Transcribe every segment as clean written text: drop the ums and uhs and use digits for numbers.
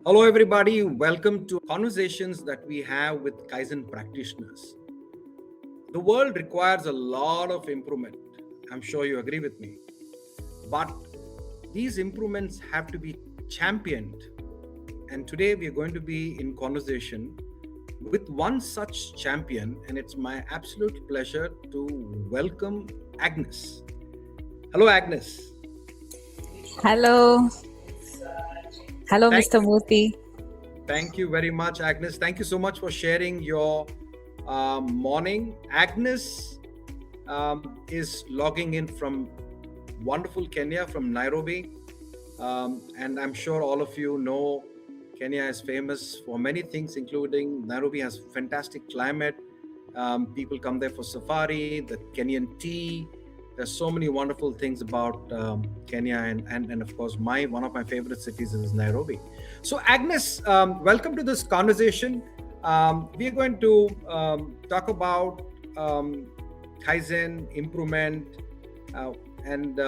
Hello, everybody. Welcome to conversations that we have with Kaizen practitioners. The world requires a lot of improvement. I'm sure you agree with me. But these improvements have to be championed. And today we are going to be in conversation with one such champion, and it's my absolute pleasure to welcome Agnes. Hello, Agnes. Hello. Hello, Thank Mr. Murthy. Thank you very much, Agnes. Thank you so much for sharing your morning. Agnes is logging in from wonderful Kenya, from Nairobi. And I'm sure all of you know Kenya is famous for many things, including Nairobi has fantastic climate. People come there for safari, the Kenyan tea. There's so many wonderful things about Kenya, and of course, one of my favorite cities is Nairobi. So, Agnes, welcome to this conversation. We are going to talk about Kaizen improvement and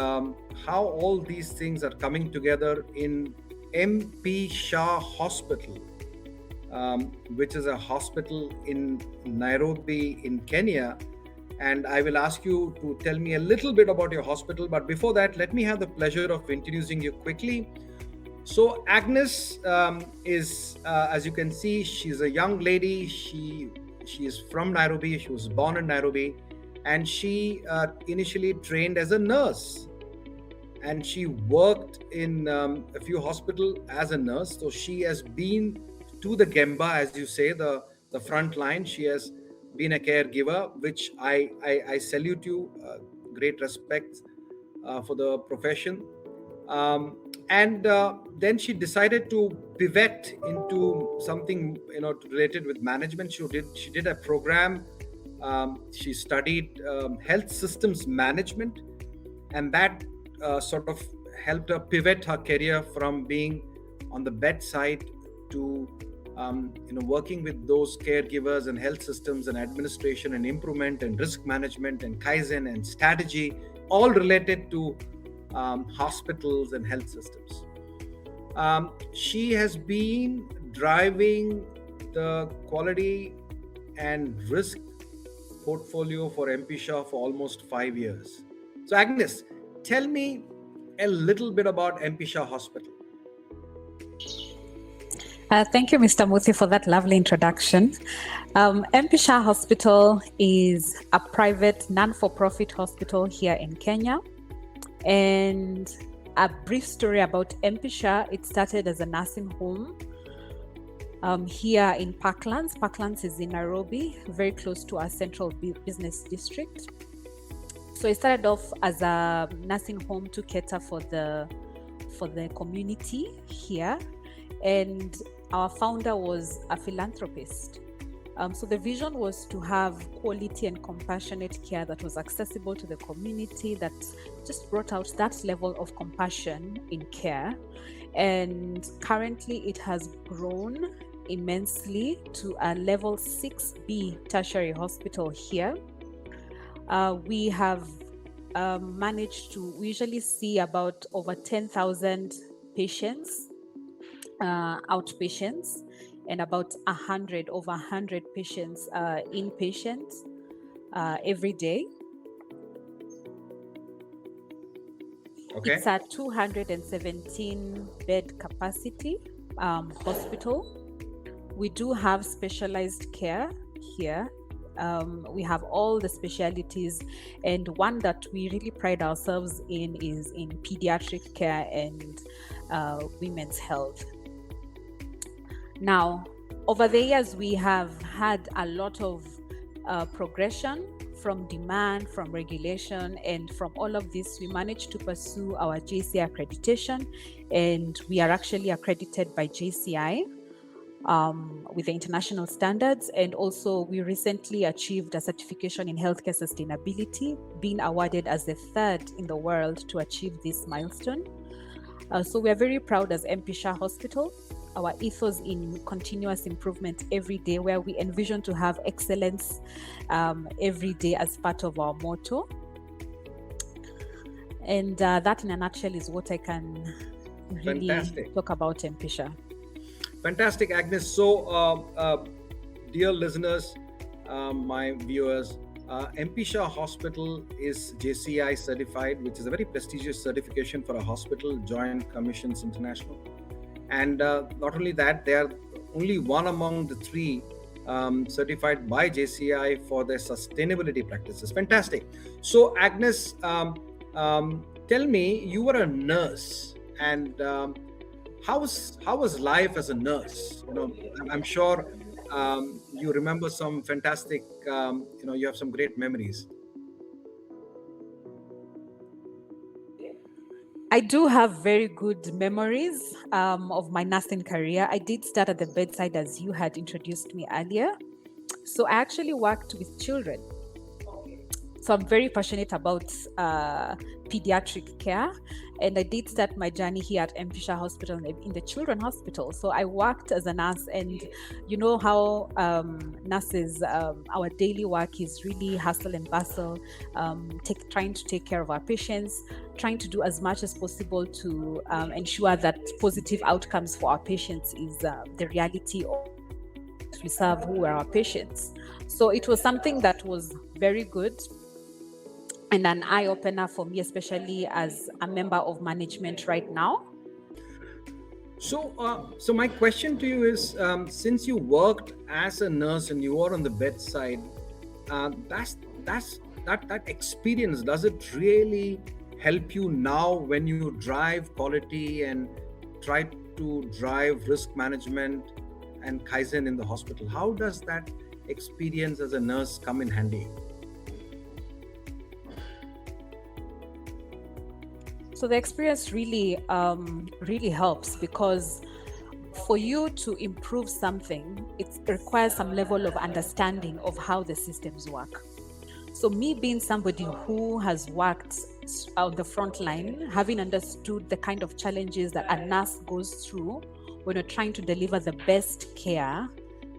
how all these things are coming together in MP Shah Hospital, which is a hospital in Nairobi in Kenya. And I will ask you to tell me a little bit about your hospital. But before that, let me have the pleasure of introducing you quickly. So Agnes is, as you can see, she's a young lady. She is from Nairobi. She was born in Nairobi. And she initially trained as a nurse. And she worked in a few hospitals as a nurse. So she has been to the Gemba, as you say, the front line. She has been a caregiver, which I salute you. Great respect for the profession. And then she decided to pivot into something related with management. She did a program. She studied health systems management, and that sort of helped her pivot her career from being on the bedside to working with those caregivers and health systems and administration and improvement and risk management and Kaizen and strategy, all related to hospitals and health systems. She has been driving the quality and risk portfolio for MP Shah for almost 5 years. So Agnes, tell me a little bit about MP Shah Hospital. Thank you, Mr. Murthy, for that lovely introduction. MP Shah Hospital is a private non-for-profit hospital here in Kenya. And a brief story about MP Shah, it started as a nursing home here in Parklands. Parklands is in Nairobi, very close to our central business district. So it started off as a nursing home to cater for the community here. And our founder was a philanthropist. So the vision was to have quality and compassionate care that was accessible to the community, that just brought out that level of compassion in care. And currently it has grown immensely to a level 6B tertiary hospital here. We have managed to usually see about over 10,000 patients, outpatients, and about over 100 patients, inpatients every day. Okay. It's a 217 bed capacity hospital. We do have specialized care here. We have all the specialties, and one that we really pride ourselves in is in pediatric care and women's health. Now, over the years, we have had a lot of progression from demand, from regulation, and from all of this, we managed to pursue our JCI accreditation, and we are actually accredited by JCI with the international standards. And also, we recently achieved a certification in healthcare sustainability, being awarded as the third in the world to achieve this milestone. So we are very proud as MP Shah Hospital. Our ethos in continuous improvement every day, where we envision to have excellence every day as part of our motto. And that in a nutshell is what I can really talk about MP Shah. Fantastic, Agnes. So, dear listeners, my viewers, MP Shah Hospital is JCI certified, which is a very prestigious certification for a hospital, Joint Commissions International. And not only that, they are only one among the three certified by JCI for their sustainability practices. Fantastic. So, Agnes, tell me, you were a nurse, and how was life as a nurse? I'm sure you remember some fantastic. You have some great memories. I do have very good memories of my nursing career. I did start at the bedside as you had introduced me earlier. So I actually worked with children. So I'm very passionate about pediatric care, and I did start my journey here at MP Shah Hospital in the Children Hospital. So I worked as a nurse, and you know how nurses, our daily work is really hustle and bustle, trying to take care of our patients, trying to do as much as possible to ensure that positive outcomes for our patients is the reality of we serve, who are our patients. So it was something that was very good and an eye-opener for me, especially as a member of management right now. So my question to you is, since you worked as a nurse and you were on the bedside, that experience, does it really help you now when you drive quality and try to drive risk management and Kaizen in the hospital? How does that experience as a nurse come in handy? So the experience really, really helps, because for you to improve something, it requires some level of understanding of how the systems work. So me being somebody who has worked on the front line, having understood the kind of challenges that a nurse goes through when you're trying to deliver the best care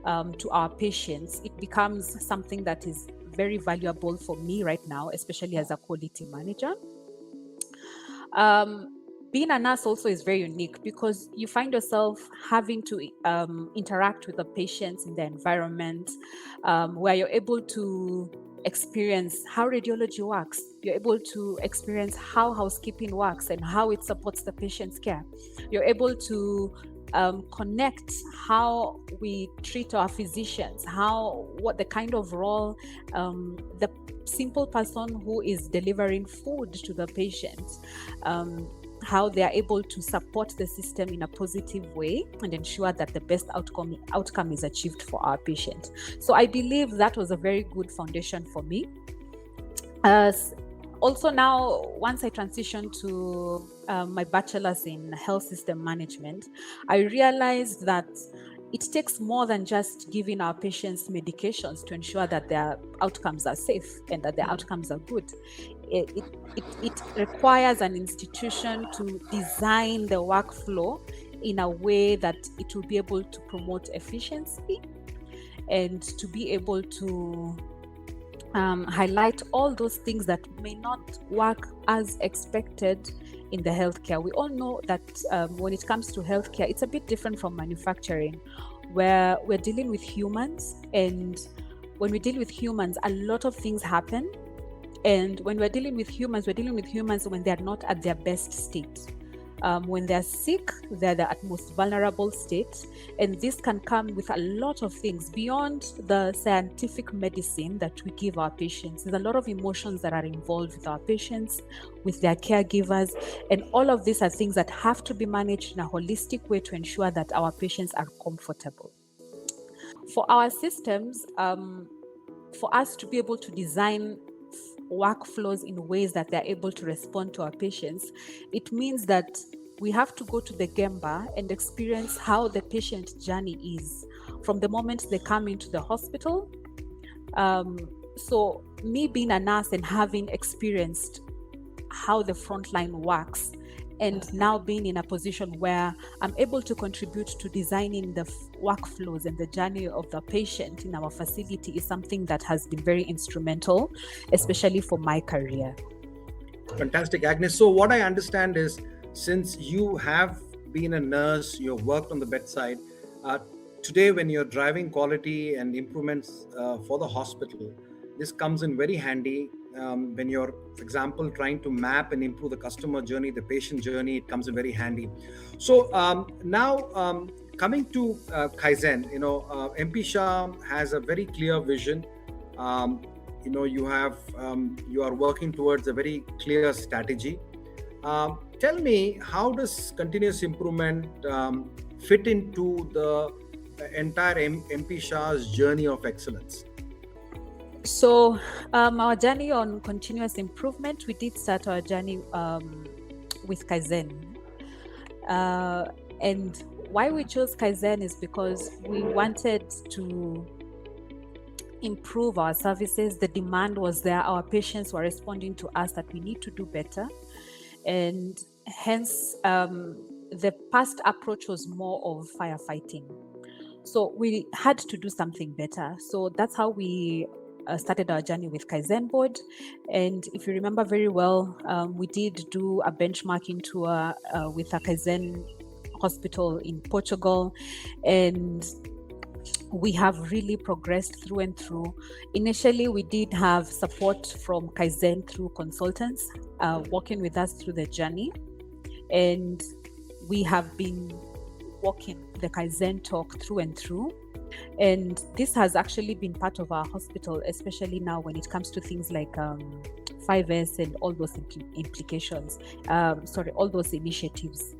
to our patients, it becomes something that is very valuable for me right now, especially as a quality manager. Being a nurse also is very unique, because you find yourself having to interact with the patients in the environment where you're able to experience how radiology works. You're able to experience how housekeeping works and how it supports the patient's care. You're able to connect how we treat our physicians, what the kind of role the simple person who is delivering food to the patient, how they are able to support the system in a positive way and ensure that the best outcome is achieved for our patient. So I believe that was a very good foundation for me. Also now, once I transitioned to my bachelor's in health system management, I realized that it takes more than just giving our patients medications to ensure that their outcomes are safe and that their outcomes are good. It requires an institution to design the workflow in a way that it will be able to promote efficiency and to be able to highlight all those things that may not work as expected in the healthcare. We all know that when it comes to healthcare, it's a bit different from manufacturing, where we're dealing with humans. And when we deal with humans, a lot of things happen. And when we're dealing with humans when they're not at their best state. When they're sick, they're at most vulnerable state. And this can come with a lot of things beyond the scientific medicine that we give our patients. There's a lot of emotions that are involved with our patients, with their caregivers. And all of these are things that have to be managed in a holistic way to ensure that our patients are comfortable. For our systems, for us to be able to design workflows in ways that they're able to respond to our patients, it means that we have to go to the Gemba and experience how the patient journey is from the moment they come into the hospital. So me being a nurse and having experienced how the frontline works, and now being in a position where I'm able to contribute to designing the workflows and the journey of the patient in our facility is something that has been very instrumental, especially for my career. Fantastic, Agnes. So what I understand is, since you have been a nurse, you've worked on the bedside, Uh, Today, when you're driving quality and improvements for the hospital, this comes in very handy. When you're, for example, trying to map and improve the customer journey, the patient journey, it comes in very handy. So now, coming to Kaizen, MP Shah has a very clear vision. Um, you are working towards a very clear strategy. Tell me, how does continuous improvement fit into the entire MP Shah's journey of excellence? So, our journey on continuous improvement, we did start our journey with Kaizen. And why we chose Kaizen is because we wanted to improve our services. The demand was there. Our patients were responding to us that we need to do better. And hence, the past approach was more of firefighting. So we had to do something better. So that's how we started our journey with Kaizen board. And if you remember very well, we did do a benchmarking tour with a Kaizen hospital in Portugal, and we have really progressed through and through. Initially, we did have support from Kaizen through consultants working with us through the journey, and we have been walking the Kaizen talk through and through. And this has actually been part of our hospital, especially now when it comes to things like 5S and all those implications, all those initiatives.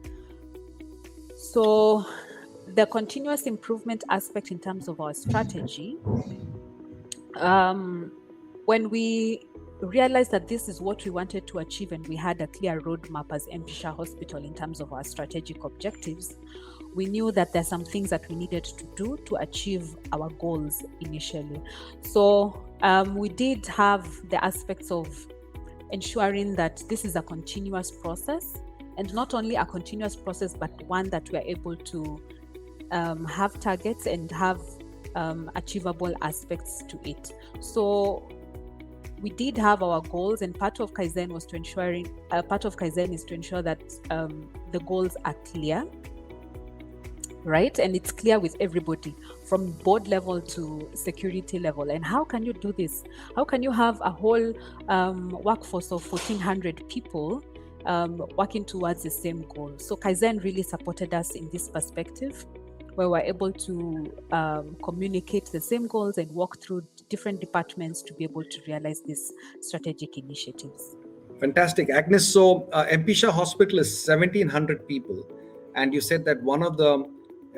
So the continuous improvement aspect in terms of our strategy, when we realized that this is what we wanted to achieve and we had a clear roadmap as MP Shah Hospital in terms of our strategic objectives, we knew that there are some things that we needed to do to achieve our goals initially. So we did have the aspects of ensuring that this is a continuous process, and not only a continuous process, but one that we are able to have targets and have achievable aspects to it. So we did have our goals, and part of Kaizen was to is to ensure that the goals are clear, right? And it's clear with everybody from board level to security level. And how can you do this? How can you have a whole workforce of 1,400 people working towards the same goal? So Kaizen really supported us in this perspective, where we're able to communicate the same goals and walk through different departments to be able to realize these strategic initiatives. Fantastic, Agnes. So MP Shah Hospital is 1,700 people, and you said that one of the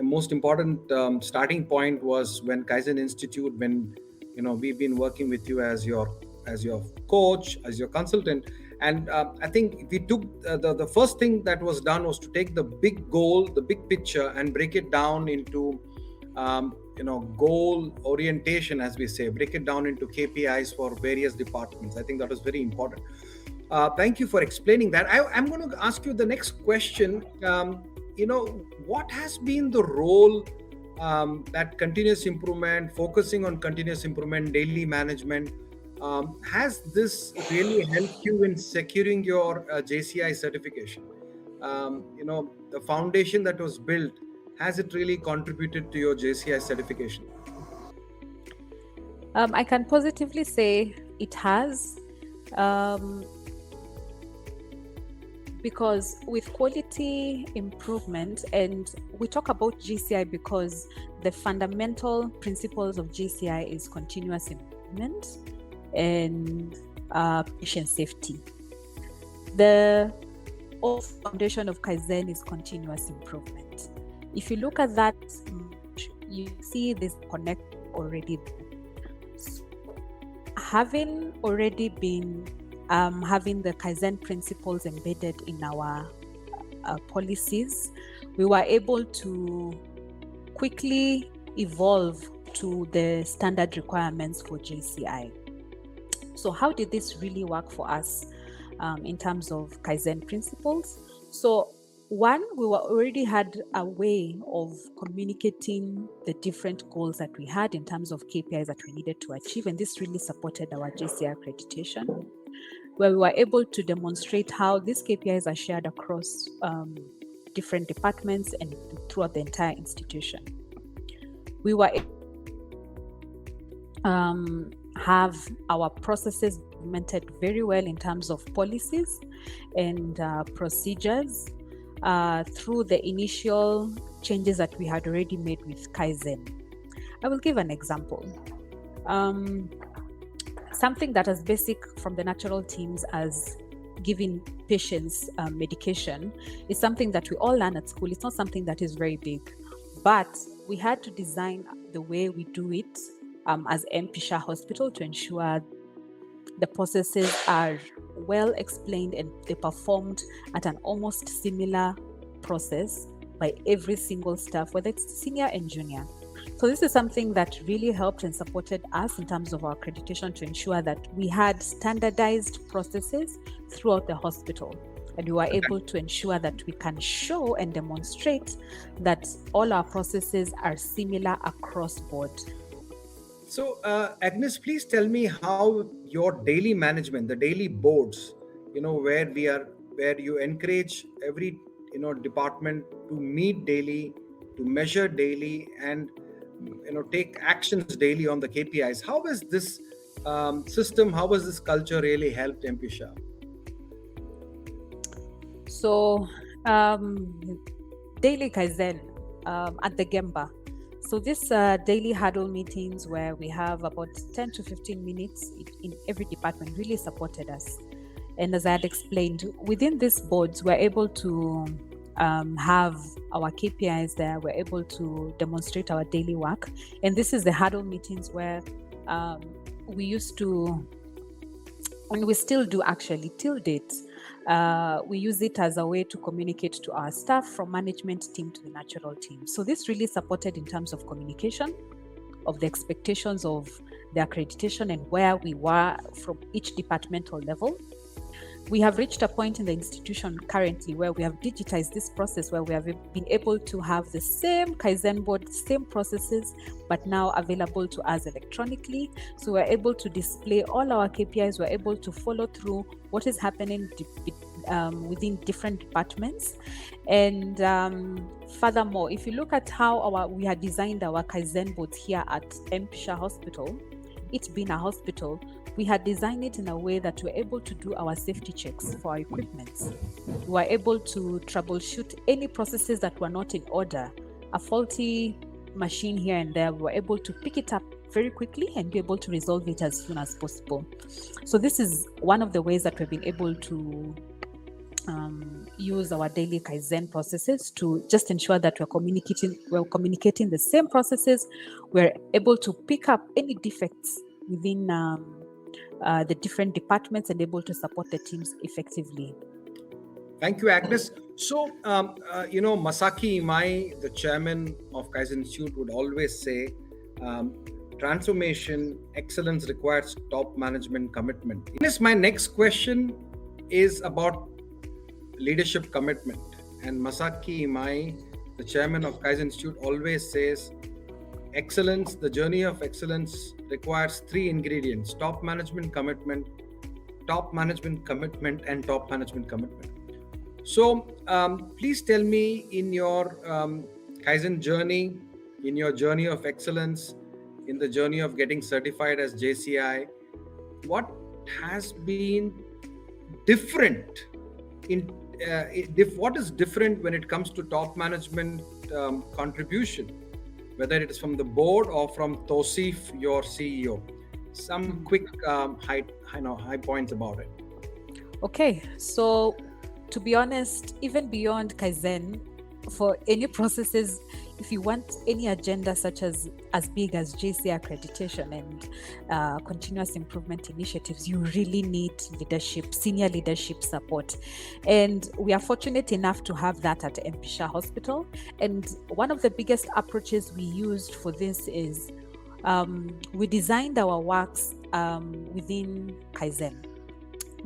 most important starting point was when Kaizen Institute, when we've been working with you as your coach, as your consultant. And I think we took the first thing that was done was to take the big goal, the big picture, and break it down into goal orientation, as we say, break it down into KPIs for various departments. I think that was very important. Thank you for explaining that. I'm going to ask you the next question. What has been the role that continuous improvement, focusing on continuous improvement, daily management, has this really helped you in securing your JCI certification? The foundation that was built, has it really contributed to your JCI certification? I can positively say it has. Because with quality improvement, and we talk about GCI because the fundamental principles of GCI is continuous improvement and patient safety. The whole foundation of Kaizen is continuous improvement. If you look at that, you see this connect already. So, having already been having the Kaizen principles embedded in our policies, we were able to quickly evolve to the standard requirements for JCI. So how did this really work for us in terms of Kaizen principles? So one, we already had a way of communicating the different goals that we had in terms of KPIs that we needed to achieve, and this really supported our JCI accreditation, where we were able to demonstrate how these KPIs are shared across different departments and throughout the entire institution. we were have our processes implemented very well in terms of policies and procedures through the initial changes that we had already made with Kaizen. I will give an example. Something that is basic from the natural teams as giving patients medication is something that we all learn at school. It's not something that is very big, but we had to design the way we do it as MP Shah Hospital to ensure the processes are well explained and they performed at an almost similar process by every single staff, whether it's senior and junior. So this is something that really helped and supported us in terms of our accreditation to ensure that we had standardized processes throughout the hospital. And we were able to ensure that we can show and demonstrate that all our processes are similar across board. So, Agnes, please tell me how your daily management, the daily boards, where you encourage every, department to meet daily, to measure daily, and, take actions daily on the KPIs. How has this system, how has this culture really helped MP Shah? So, daily Kaizen at the Gemba. So this daily huddle meetings where we have about 10 to 15 minutes in every department really supported us. And as I had explained, within these boards, we're able to have our KPIs there. We're able to demonstrate our daily work. And this is the huddle meetings where we used to, and we still do actually till date, we use it as a way to communicate to our staff from management team to the natural team. So this really supported in terms of communication, of the expectations of the accreditation and where we were from each departmental level. We have reached a point in the institution currently where we have digitized this process, where we have been able to have the same Kaizen board, same processes, but now available to us electronically. So we're able to display all our KPIs, we're able to follow through what is happening within different departments. And furthermore, if you look at how we had designed our Kaizen boards here at MP Shah Hospital, it being a hospital, we had designed it in a way that we're able to do our safety checks for our equipment. We were able to troubleshoot any processes that were not in order. A faulty machine here and there, we were able to pick it up very quickly and be able to resolve it as soon as possible. So this is one of the ways that we've been able to use our daily Kaizen processes to just ensure that we're communicating the same processes. We're able to pick up any defects within the different departments and able to support the teams effectively. Thank you, Agnes. So, Masaki Imai, the chairman of Kaizen Institute, would always say, transformation, excellence requires top management commitment. Agnes, my next question is about leadership commitment. And Masaki Imai, the chairman of Kaizen Institute, always says, excellence, the journey of excellence requires three ingredients: top management commitment, and top management commitment. So please tell me, in your Kaizen journey, in your journey of excellence, in the journey of getting certified as JCI, what has been different what is different when it comes to top management contribution, whether it is from the board or from Tosif, your CEO? Some quick high points about it. Okay, so to be honest, even beyond Kaizen, for any processes, if you want any agenda such as big as JCI accreditation and continuous improvement initiatives, you really need leadership, senior leadership support. And we are fortunate enough to have that at MP Shah Hospital. And one of the biggest approaches we used for this is we designed our works within Kaizen.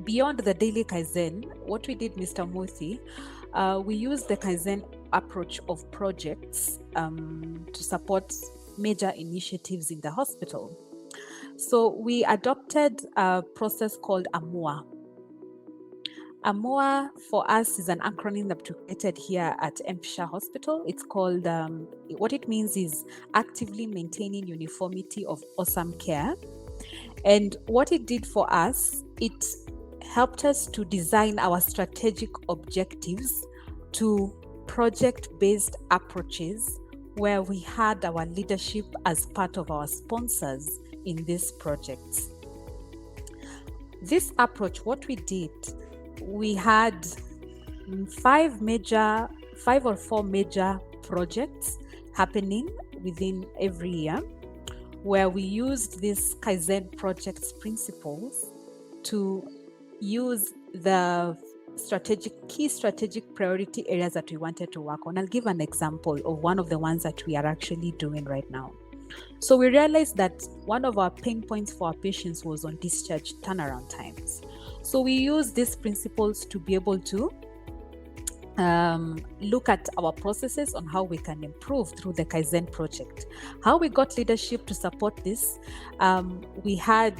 Beyond the daily Kaizen, what we did, Mr. Muthi, we used the Kaizen approach of projects to support major initiatives in the hospital. So we adopted a process called AMUA. AMOA for us is an acronym that we created here at Shah Hospital. It's called, what it means is actively maintaining uniformity of awesome care. And what it did for us, it helped us to design our strategic objectives to project-based approaches where we had our leadership as part of our sponsors in these projects. This approach, what we did, we had 5 or 4 major projects happening within every year, where we used these Kaizen projects principles to use the key strategic priority areas that we wanted to work on. I'll give an example of one of the ones that we are actually doing right now. So we realized that one of our pain points for our patients was on discharge turnaround times. So we use these principles to be able to look at our processes on how we can improve through the Kaizen project. How we got leadership to support this, we had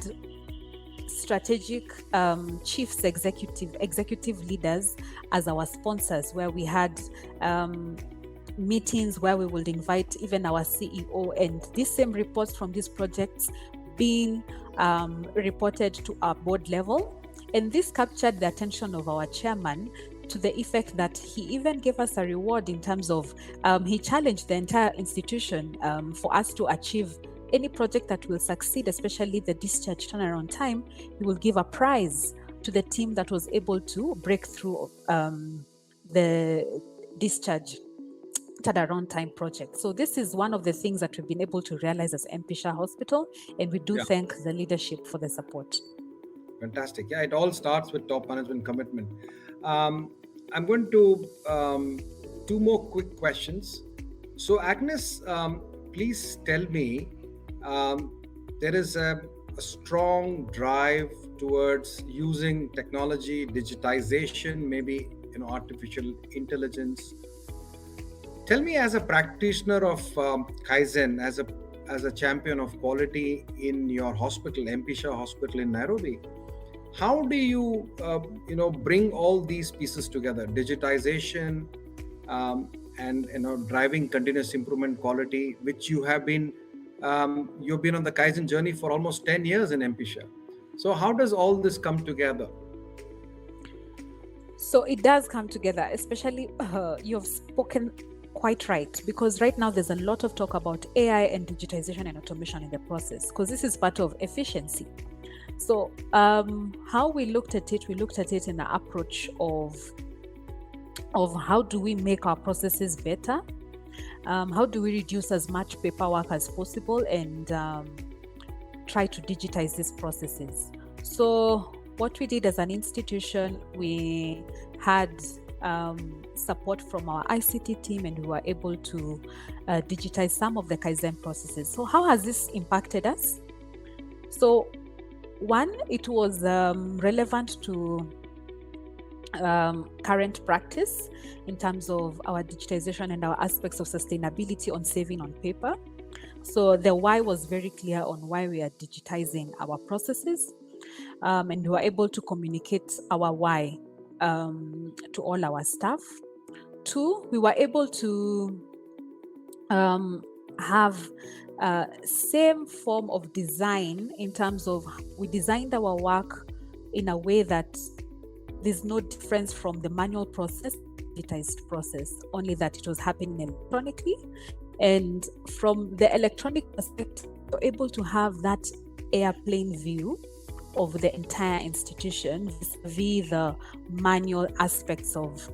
strategic chiefs, executive leaders as our sponsors, where we had meetings where we would invite even our CEO, and these same reports from these projects being reported to our board level. And this captured the attention of our chairman to the effect that he even gave us a reward in terms of he challenged the entire institution for us to achieve any project that will succeed, especially the discharge turnaround time. He will give a prize to the team that was able to break through the discharge turnaround time project. So this is one of the things that we've been able to realize as Shah Hospital, and we do thank the leadership for the support. Fantastic. Yeah, it all starts with top management commitment. I'm going to 2 more quick questions. So Agnes, please tell me, there is a strong drive towards using technology, digitization, maybe artificial intelligence. Tell me, as a practitioner of Kaizen, as a champion of quality in your hospital, Shah Hospital in Nairobi, how do you bring all these pieces together, digitization and driving continuous improvement quality, which you have been you've been on the Kaizen journey for almost 10 years in Shah. So how does all this come together? So it does come together, especially you've spoken quite right, because right now there's a lot of talk about AI and digitization and automation in the process, because this is part of efficiency. So how we looked at it in an approach of how do we make our processes better, how do we reduce as much paperwork as possible, and try to digitize these processes. So what we did as an institution, we had support from our ICT team, and we were able to digitize some of the Kaizen processes. So how has this impacted us? So one, it was relevant to current practice in terms of our digitization and our aspects of sustainability on saving on paper. So the why was very clear on why we are digitizing our processes, and we were able to communicate our why to all our staff. 2, we were able to have same form of design in terms of we designed our work in a way that there's no difference from the manual process, digitized process, only that it was happening electronically. And from the electronic perspective, we're able to have that airplane view of the entire institution vis-a-vis the manual aspects of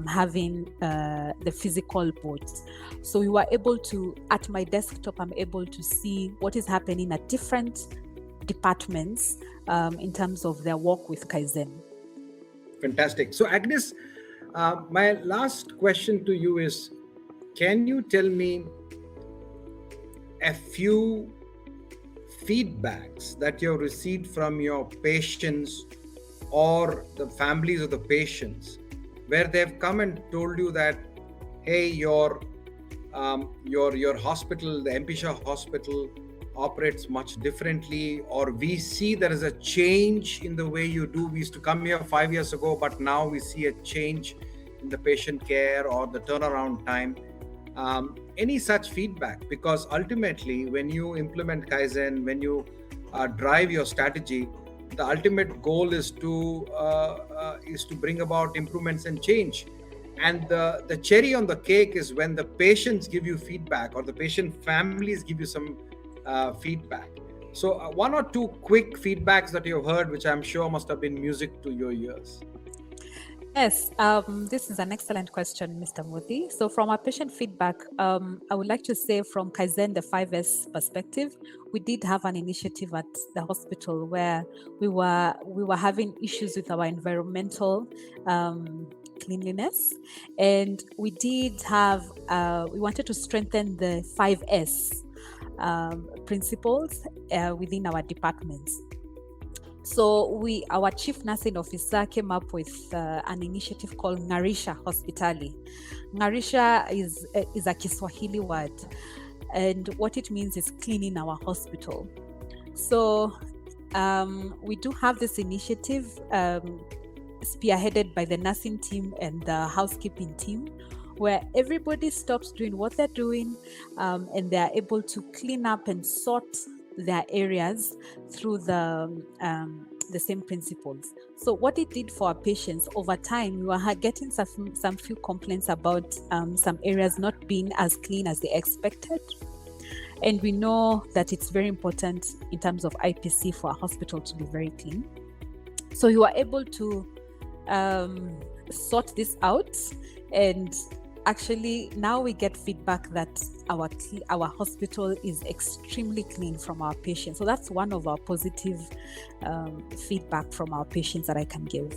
having the physical boards. So we were able to, at my desktop, I'm able to see what is happening at different departments in terms of their work with Kaizen. Fantastic. So Agnes, my last question to you is, can you tell me a few feedbacks that you have received from your patients or the families of the patients, where they've come and told you that, hey, your hospital, the Shah Hospital, operates much differently, or we see there is a change in the way you do. We used to come here 5 years ago, but now we see a change in the patient care or the turnaround time. Any such feedback? Because ultimately, when you implement Kaizen, when you drive your strategy, the ultimate goal is to bring about improvements and change. And the cherry on the cake is when the patients give you feedback, or the patient families give you some feedback. So one or two quick feedbacks that you've heard, which I'm sure must have been music to your ears. Yes, this is an excellent question, Mr. Modi. So, from our patient feedback, I would like to say from Kaizen, the 5S perspective, we did have an initiative at the hospital where we were having issues with our environmental cleanliness, and we did have we wanted to strengthen the 5S principles within our departments. So our chief nursing officer came up with an initiative called Shah Hospital. Ngarisha is a Kiswahili word, and what it means is cleaning our hospital. So we do have this initiative spearheaded by the nursing team and the housekeeping team, where everybody stops doing what they're doing and they're able to clean up and sort their areas through the same principles. So what it did for our patients over time, we were getting some few complaints about some areas not being as clean as they expected. And we know that it's very important in terms of IPC for a hospital to be very clean. So you are able to sort this out, and actually now we get feedback that our hospital is extremely clean from our patients. So that's one of our positive feedback from our patients that I can give.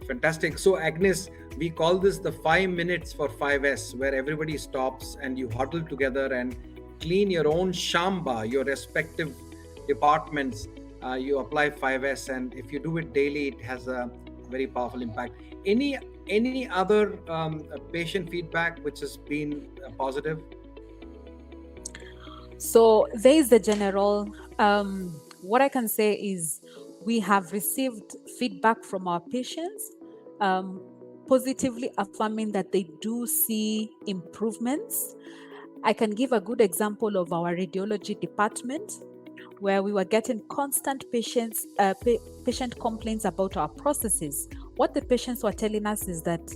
Fantastic. So Agnes, we call this the 5 minutes for 5S, where everybody stops and you huddle together and clean your own shamba, your respective departments. You apply 5S, and if you do it daily, it has a very powerful impact. Any other patient feedback which has been positive? So there is the general, what I can say is we have received feedback from our patients positively affirming that they do see improvements. I can give a good example of our radiology department, where we were getting constant patient complaints about our processes. What the patients were telling us is that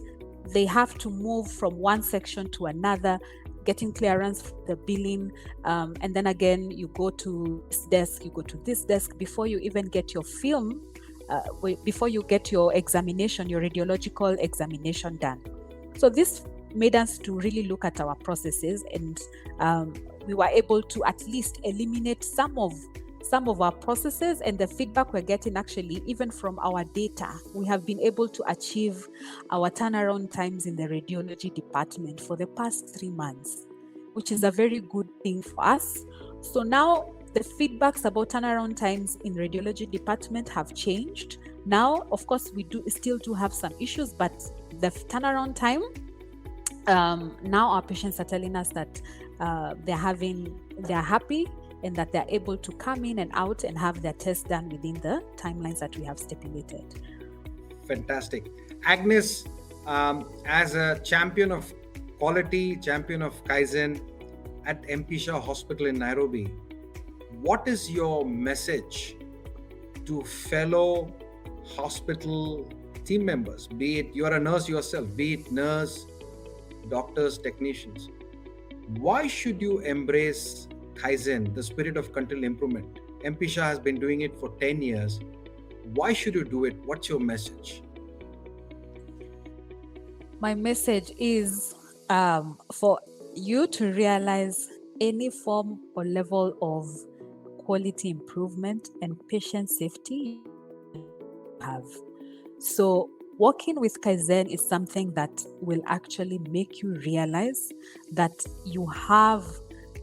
they have to move from one section to another, getting clearance for the billing, and then again you go to this desk, you go to this desk before you even get your film, before you get your examination, your radiological examination done. So this made us to really look at our processes, and we were able to at least eliminate some of our processes. And the feedback we're getting, actually, even from our data, we have been able to achieve our turnaround times in the radiology department for the past 3 months, which is a very good thing for us. So now the feedbacks about turnaround times in radiology department have changed. Now, of course, we still do have some issues, but the turnaround time, now our patients are telling us that they're happy, and that they're able to come in and out and have their tests done within the timelines that we have stipulated. Fantastic. Agnes, as a champion of quality, champion of Kaizen at MP Shah Hospital in Nairobi, what is your message to fellow hospital team members, be it you're a nurse yourself, be it nurse, doctors, technicians? Why should you embrace Kaizen, the spirit of continual improvement? MP Shah has been doing it for 10 years. Why should you do it? What's your message? My message is for you to realize any form or level of quality improvement and patient safety you have. So working with Kaizen is something that will actually make you realize that you have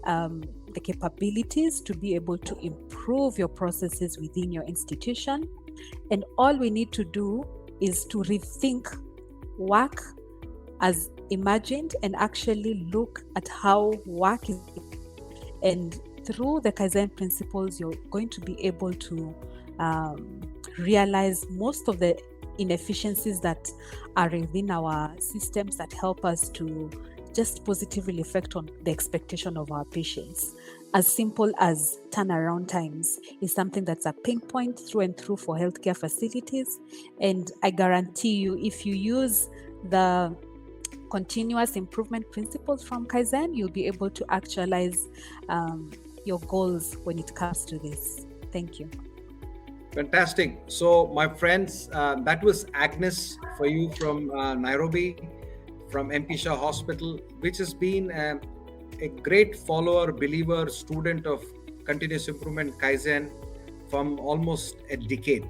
the capabilities to be able to improve your processes within your institution. And all we need to do is to rethink work as imagined and actually look at how work is and through the Kaizen principles, you're going to be able to realize most of the inefficiencies that are within our systems that help us to just positively reflect on the expectation of our patients. As simple as turnaround times is something that's a pain point through and through for healthcare facilities. And I guarantee you, if you use the continuous improvement principles from Kaizen, you'll be able to actualize your goals when it comes to this. Thank you. Fantastic. So, my friends, that was Agnes for you from Nairobi, from MP Shah Hospital, which has been a great follower, believer, student of continuous improvement Kaizen from almost a decade.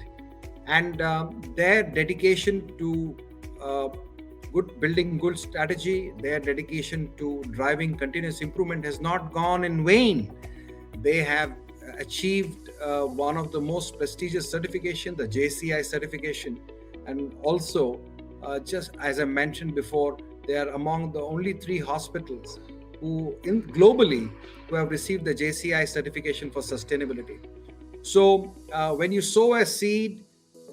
And their dedication to building good strategy, their dedication to driving continuous improvement has not gone in vain. They have achieved one of the most prestigious certification, the JCI certification, and also just as I mentioned before, they are among the only 3 hospitals globally who have received the JCI certification for sustainability. So when you sow a seed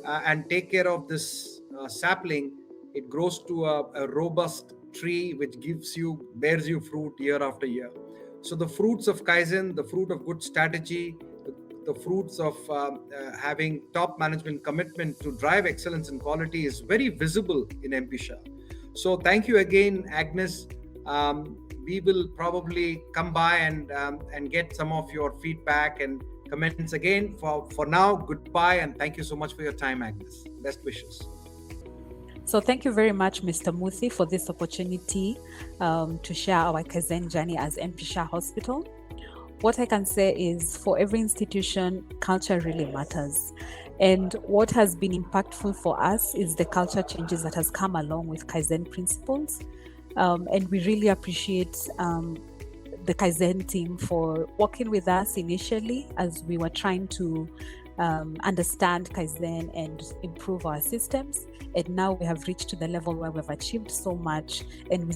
and take care of this sapling, it grows to a robust tree which bears you fruit year after year. So the fruits of Kaizen, the fruit of good strategy, the fruits of having top management commitment to drive excellence and quality is very visible in MP Shah. So thank you again, Agnes. We will probably come by and get some of your feedback and comments again. For now, goodbye, and thank you so much for your time, Agnes. Best wishes. So thank you very much, Mr. Muthi, for this opportunity to share our Kaizen journey as MP Shah Hospital. What I can say is, for every institution, culture really matters. And what has been impactful for us is the culture changes that has come along with Kaizen principles. And we really appreciate the Kaizen team for working with us initially as we were trying to understand Kaizen and improve our systems. And now we have reached to the level where we've achieved so much, and we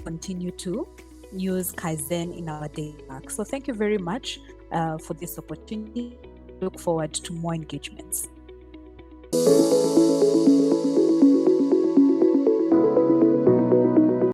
continue to use Kaizen in our daily work. So thank you very much for this opportunity. Look forward to more engagements.